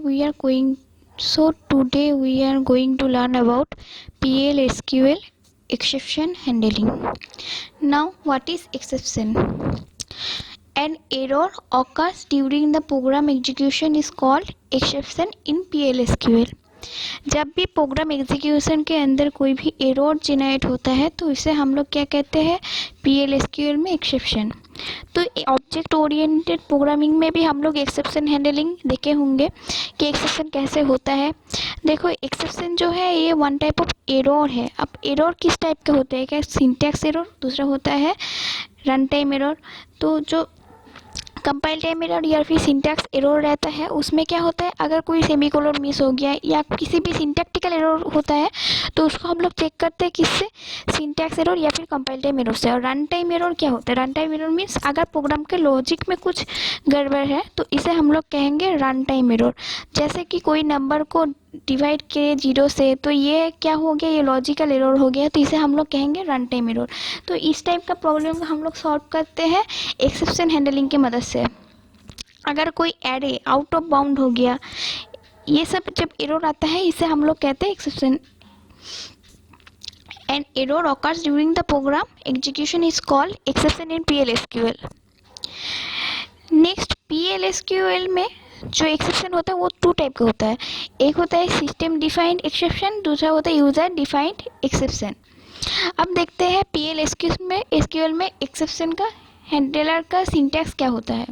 today we are going to learn about PL/SQL exception handling. Now, what is exception? An error occurs during the program execution is called exception in PL/SQL. जब भी program execution के अंदर कोई भी error generate होता है तो इसे हम लोग क्या कहते हैं, PL/SQL में एक्सेप्शन। तो ऑब्जेक्ट ओरिएंटेड प्रोग्रामिंग में भी हम लोग एक्सेप्शन हैंडलिंग देखे होंगे कि एक्सेप्शन कैसे होता है। देखो, एक्सेप्शन जो है ये वन टाइप ऑफ एरर है। अब एरर किस टाइप के होते हैं, क्या सिंटैक्स एरर, दूसरा होता है रन टाइम एरर। तो जो कंपाइल टाइम एरर या फिर सिंटैक्स एरर रहता है उसमें क्या होता है, अगर कोई सेमीकोलन मिस हो गया या किसी भी सिंटैक्टिकल एरर होता है तो उसको हम लोग चेक करते हैं किससे, सिंटैक्स एरर या फिर कंपाइल टाइम एरर से। और रन टाइम एरर क्या होता है, रन टाइम एरर मीन्स अगर प्रोग्राम के लॉजिक में कुछ गड़बड़ है तो इसे हम लोग कहेंगे रन टाइम एरर। जैसे कि कोई नंबर को डिवाइड किए 0 से, तो ये क्या हो गया, ये लॉजिकल एरर हो गया, तो इसे हम लोग कहेंगे रन टाइम एरर। तो इस टाइप का प्रॉब्लम को हम लोग सॉल्व करते हैं एक्सेप्शन हैंडलिंग की मदद से। अगर कोई एरे आउट ऑफ बाउंड हो गया, ये सब जब एरर आता है इसे हम लोग कहते हैं exception. An error occurs during the program execution is called exception in PL/SQL। Next, PL/SQL में जो एक्सेप्शन होता है वो 2 टाइप का होता है। एक होता है सिस्टम डिफाइंड एक्सेप्शन, दूसरा होता है यूजर डिफाइंड एक्सेप्शन। अब देखते हैं PL/SQL में एक्सेप्शन का हैंडलर का सिंटैक्स क्या होता है।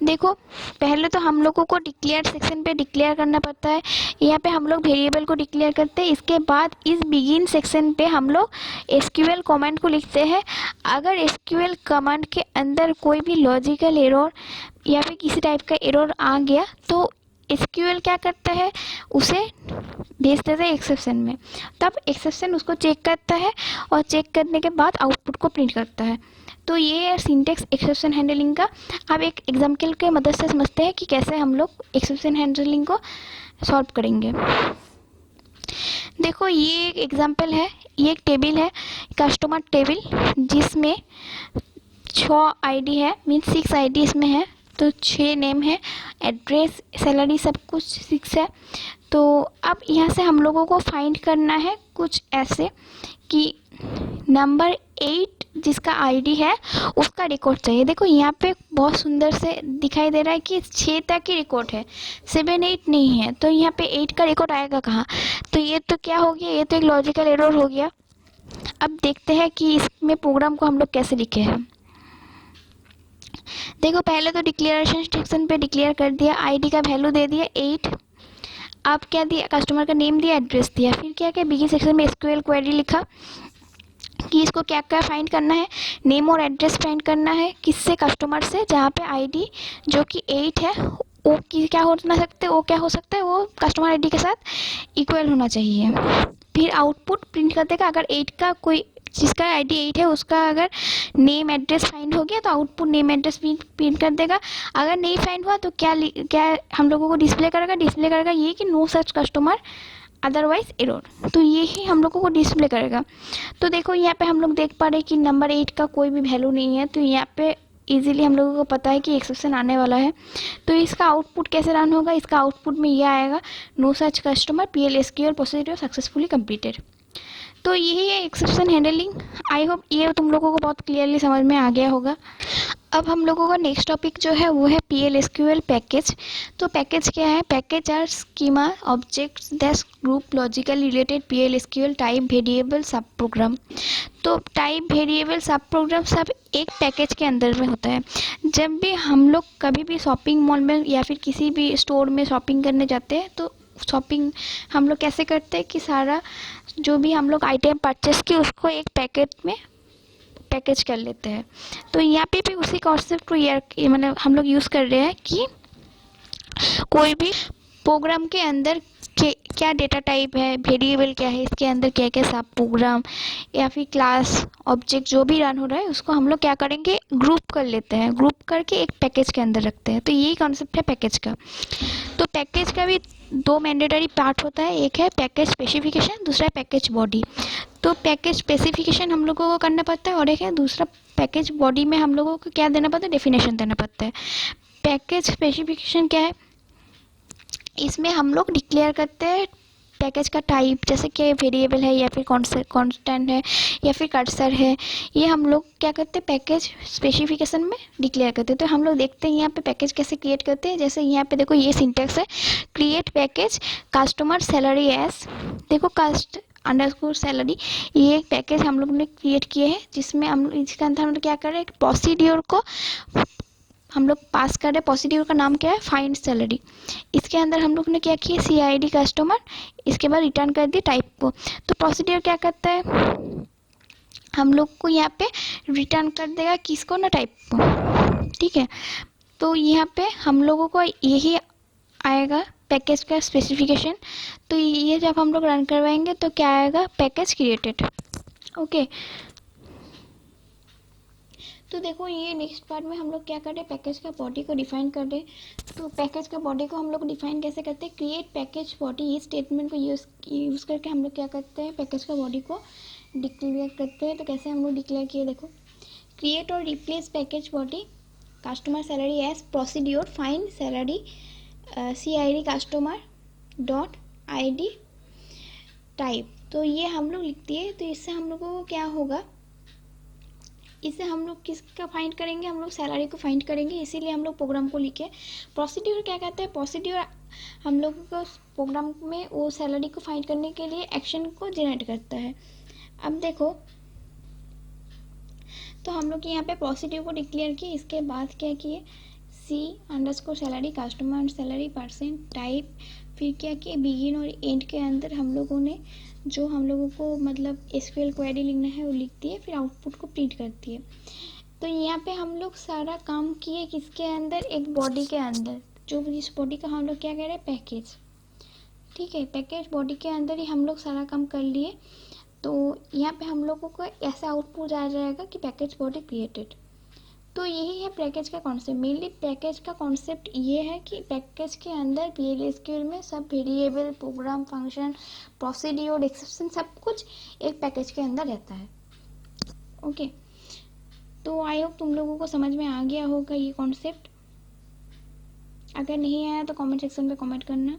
देखो, पहले तो हम लोगों को डिक्लेयर सेक्शन पे डिक्लेयर करना पड़ता है। यहाँ पे हम लोग वेरिएबल को डिक्लेयर करते हैं। इसके बाद इस बिगिन सेक्शन पे हम लोग SQL कमांड को लिखते हैं। अगर SQL कमांड के अंदर कोई भी लॉजिकल एरर या फिर किसी टाइप का एरर आ गया तो SQL क्या करता है, उसे भेज देता है एक्सेप्शन में। तब एक्सेप्शन उसको चेक करता है और चेक करने के बाद आउटपुट को प्रिंट करता है। तो ये है सिंटैक्स एक्सेप्शन हैंडलिंग का। अब एक एग्जाम्पल के मदद से समझते हैं कि कैसे हम लोग एक्सेप्शन हैंडलिंग को सॉल्व करेंगे। देखो, ये एक एग्जाम्पल है, ये एक टेबल है, कस्टमर टेबल, जिसमें 6 ID है, मीन्स 6 ID इसमें है। तो 6 नेम है, एड्रेस, सैलरी, सब कुछ 6 है। तो अब यहाँ से हम लोगों को फाइंड करना है कुछ ऐसे कि नंबर 8 जिसका ID है उसका रिकॉर्ड चाहिए। देखो, यहाँ पे बहुत सुंदर से दिखाई दे रहा है कि 6 तक ही रिकॉर्ड है, 7 8 नहीं है। तो यहाँ पे 8 का रिकॉर्ड आएगा कहाँ, तो ये तो क्या हो गया, ये तो एक लॉजिकल एरर हो गया। अब देखते हैं कि इसमें प्रोग्राम को हम लोग कैसे लिखे हैं। देखो, पहले तो डिक्लेरेशन सेक्शन पे डिक्लेयर कर दिया, ID का वैल्यू दे दिया 8। अब क्या दिया, कस्टमर का नेम दिया, एड्रेस दिया। फिर क्या क्या बिगिन सेक्शन में SQL क्वेरी लिखा कि इसको क्या क्या फाइंड करना है, नेम और एड्रेस फाइंड करना है किससे, कस्टमर से, जहाँ पे ID जो कि 8 है वो क्या हो सकता है, वो कस्टमर ID के साथ इक्वल होना चाहिए। फिर आउटपुट प्रिंट कर देगा। अगर 8 का कोई, जिसका ID 8 है उसका अगर नेम एड्रेस फाइंड हो गया तो आउटपुट नेम एड्रेस प्रिंट कर देगा। अगर नहीं फाइंड हुआ तो क्या हम लोगों को डिस्प्ले करेगा ये कि no such customer otherwise error. तो ये ही हम लोगों को डिस्प्ले करेगा। तो देखो, यहाँ पे हम लोग देख पा रहे हैं कि नंबर 8 का कोई भी वैल्यू नहीं है। तो यहाँ पे इजीली हम लोगों को पता है कि एक्सेप्शन आने वाला है। तो इसका आउटपुट कैसे रन होगा, इसका आउटपुट में यह आएगा, no such customer PL/SQL procedure successfully completed. तो यही है एक्सेप्शन हैंडलिंग। आई होप ये तुम लोगों को बहुत क्लियरली समझ में आ गया होगा। अब हम लोगों का नेक्स्ट टॉपिक जो है वो है PL/SQL पैकेज। तो पैकेज क्या है, package are schema objects that group logically related PL/SQL type variable subprogram. तो टाइप वेरिएबल सब प्रोग्राम सब एक पैकेज के अंदर में होता है। जब भी हम लोग कभी भी शॉपिंग मॉल में या फिर किसी भी स्टोर में शॉपिंग करने जाते हैं तो शॉपिंग हम लोग कैसे करते हैं कि सारा जो भी हम लोग आइटम परचेस किए उसको एक पैकेट में पैकेज कर लेते हैं। तो यहाँ पे भी उसी कॉन्सेप्ट को मतलब हम लोग यूज़ कर रहे हैं कि कोई भी प्रोग्राम के अंदर क्या डेटा टाइप है, वेरिएबल क्या है, इसके अंदर क्या क्या सब प्रोग्राम या फिर क्लास ऑब्जेक्ट जो भी रन हो रहा है उसको हम लोग क्या करेंगे, ग्रुप कर लेते हैं, ग्रुप करके एक पैकेज के अंदर रखते हैं। तो यही कॉन्सेप्ट है पैकेज का। तो पैकेज का भी 2 मैंडेटरी पार्ट होता है, एक है पैकेज स्पेसिफिकेशन, दूसरा है पैकेज बॉडी। तो पैकेज स्पेसिफिकेशन हम लोगों को करना पड़ता है और एक है दूसरा पैकेज बॉडी में हम लोगों को क्या देना पड़ता है, डेफिनेशन देना पड़ता है। पैकेज स्पेसिफिकेशन क्या है, इसमें हम लोग डिक्लेयर करते हैं पैकेज का टाइप, जैसे कि वेरिएबल है या फिर कांस्टेंट है या फिर कर्सर है। ये हम लोग क्या करते हैं पैकेज स्पेसिफिकेशन में डिक्लेयर करते हैं। तो हम लोग देखते हैं यहाँ पे पैकेज कैसे क्रिएट करते हैं। जैसे यहाँ पे देखो ये सिंटेक्स है, create package customer salary S, देखो कास्ट अंडरस्कोर सैलरी, ये एक पैकेज हम लोग ने क्रिएट किए हैं जिसमें हम इसके अंदर हम लोग क्या कर रहे हैं, प्रोसीड्यूर को हम लोग पास कर रहे हैं। प्रोसीड्यूर का नाम क्या है, फाइंड सैलरी। इसके अंदर हम लोग ने क्या किया, CID कस्टमर, इसके बाद रिटर्न कर दिए टाइप को। तो प्रोसीड्यूर क्या करता है, हम लोग को यहाँ पे रिटर्न कर देगा किसको ना, टाइप को, ठीक है। तो यहाँ पे हम लोगों को यही आएगा पैकेज का स्पेसिफिकेशन। तो ये जब हम लोग रन करवाएंगे तो क्या आएगा, पैकेज क्रिएटेड। ओके, तो देखो ये नेक्स्ट पार्ट में हम लोग क्या कर रहे हैं, पैकेज का बॉडी को डिफाइन कर रहे हैं। तो पैकेज का बॉडी को हम लोग डिफाइन कैसे करते हैं, क्रिएट पैकेज बॉडी, इस स्टेटमेंट को यूज़ करके हम लोग क्या करते हैं, पैकेज का बॉडी को डिक्लेयर करते हैं। तो कैसे हम लोग डिक्लेयर किए, देखो, क्रिएट और replace package body customer salary as procedure find salary CID customer dot ID type. तो ये हम लोग लिखते हैं। तो इससे हम लोगों को क्या होगा, इससे हम लोग किसका फाइंड करेंगे, हम लोग सैलरी को फाइंड करेंगे। इसीलिए हम लोग प्रोग्राम को लिखे। प्रोसीड्यूर क्या कहते हैं, प्रोसीड्यूर हम लोग को प्रोग्राम में वो सैलरी को फाइंड करने के लिए एक्शन को जनरेट करता है। अब देखो, तो हम लोग यहाँ पे प्रोसीड्यूर को डिक्लेयर किए, इसके बाद क्या किए, C_ salary customer salary percent type, फिर क्या किए, बिगिन और एंड के अंदर हम लोगों ने जो हम लोगों को मतलब SQL क्वेरी लिखना है वो लिख दिए, फिर आउटपुट को प्रिंट करती है। तो यहाँ पे हम लोग सारा काम किए किसके अंदर, एक बॉडी के अंदर, जो इस बॉडी का हम लोग क्या कह रहे हैं, पैकेज, ठीक है। पैकेज बॉडी के अंदर ही हम लोग सारा काम कर लिए। तो यहाँ पे हम लोगों को ऐसा आउटपुट आ जाएगा कि पैकेज बॉडी क्रिएटेड। तो यही है पैकेज का कॉन्सेप्ट। मेनली पैकेज का कॉन्सेप्ट ये है कि पैकेज के अंदर PL/SQL में सब variable, program, function, procedure, exception सब कुछ एक पैकेज के अंदर रहता है। ओके, तो आई होप तुम लोगों को समझ में आ गया होगा ये कॉन्सेप्ट। अगर नहीं आया तो कमेंट सेक्शन में कमेंट करना।